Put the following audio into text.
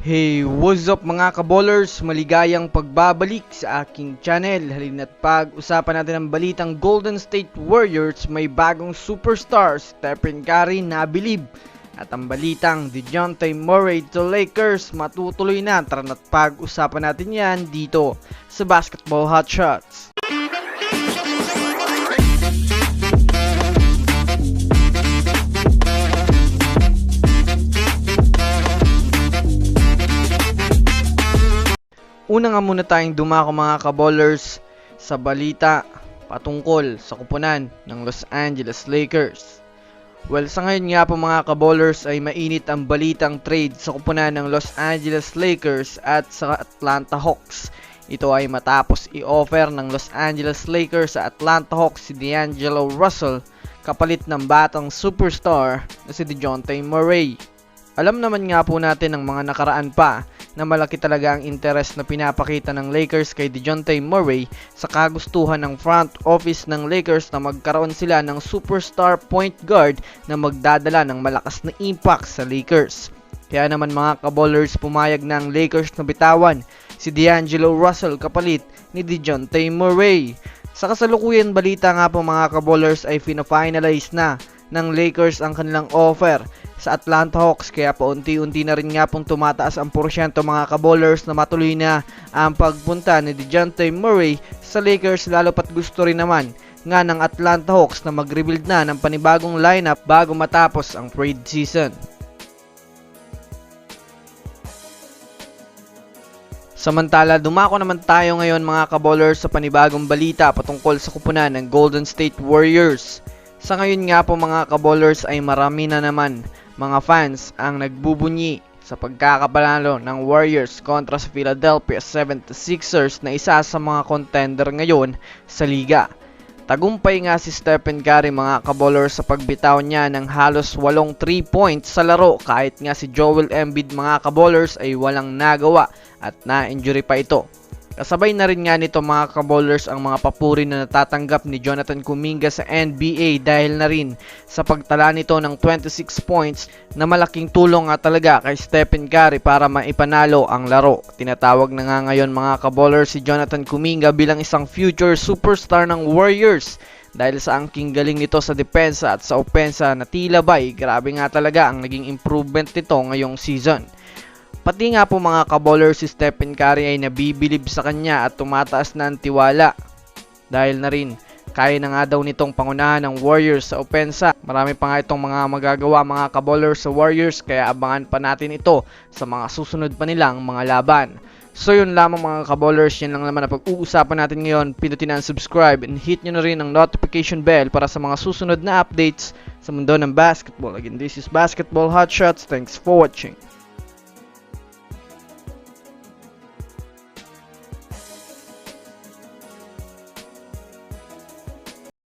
Hey, what's up mga kaballers? Maligayang pagbabalik sa aking channel. Halina't pag-usapan natin ang balitang Golden State Warriors may bagong superstar, Stephen Curry na bilib. At ang balitang DeJounte Murray to Lakers matutuloy na. Tara na't pag-usapan natin yan dito sa Basketball Hotshots. Una nga muna tayong dumako mga kaballers sa balita patungkol sa kupunan ng Los Angeles Lakers. Well, sa ngayon nga po mga kaballers ay mainit ang balitang trade sa kupunan ng Los Angeles Lakers at sa Atlanta Hawks. Ito ay matapos i-offer ng Los Angeles Lakers sa Atlanta Hawks si D'Angelo Russell kapalit ng batang superstar na si DeJounte Murray. Alam naman nga po natin ng mga nakaraan pa na malaki talaga ang interest na pinapakita ng Lakers kay DeJounte Murray sa kagustuhan ng front office ng Lakers na magkaroon sila ng superstar point guard na magdadala ng malakas na impact sa Lakers. Kaya naman mga kaballers, pumayag ng Lakers na bitawan si D'Angelo Russell kapalit ni DeJounte Murray. Sa kasalukuyan balita nga po mga kaballers ay fina-finalize na ng Lakers ang kanilang offer sa Atlanta Hawks, kaya paunti-unti na rin nga pong tumataas ang porsyento mga kaballers na matuloy na ang pagpunta ni DeJounte Murray sa Lakers, lalo pat gusto rin naman nga ng Atlanta Hawks na mag-rebuild na ng panibagong lineup bago matapos ang trade season. Samantala, dumako naman tayo ngayon mga kaballers sa panibagong balita patungkol sa kupunan ng Golden State Warriors. Sa ngayon nga po mga kaballers ay marami na naman mga fans ang nagbubunyi sa pagkakapanalo ng Warriors kontra sa Philadelphia 76ers na isa sa mga contender ngayon sa liga. Tagumpay nga si Stephen Curry mga kaballers sa pagbitaw niya ng halos 8 3 points sa laro, kahit nga si Joel Embiid mga kaballers ay walang nagawa at na-injury pa ito. Kasabay na rin nga nito mga kaballers ang mga papuri na natatanggap ni Jonathan Kuminga sa NBA dahil na rin sa pagtala nito ng 26 points na malaking tulong nga talaga kay Stephen Curry para maipanalo ang laro. Tinatawag na nga ngayon mga kaballers si Jonathan Kuminga bilang isang future superstar ng Warriors dahil sa angking galing nito sa depensa at sa opensa na tila ba'y grabe nga talaga ang naging improvement nito ngayong season. Pati nga po mga kaballers si Stephen Curry ay nabibilib sa kanya at tumataas na ang tiwala dahil na rin kaya na nga daw nitong pangunahan ng Warriors sa opensa. Marami pa nga itong mga magagawa mga kaballers sa Warriors, kaya abangan pa natin ito sa mga susunod pa nilang mga laban. So yun lamang mga kaballers, yan lang naman na pag-uusapan natin ngayon. Pindutin ang subscribe and hit nyo na rin ang notification bell para sa mga susunod na updates sa mundo ng basketball. Again, this is Basketball Hotshots. Thanks for watching.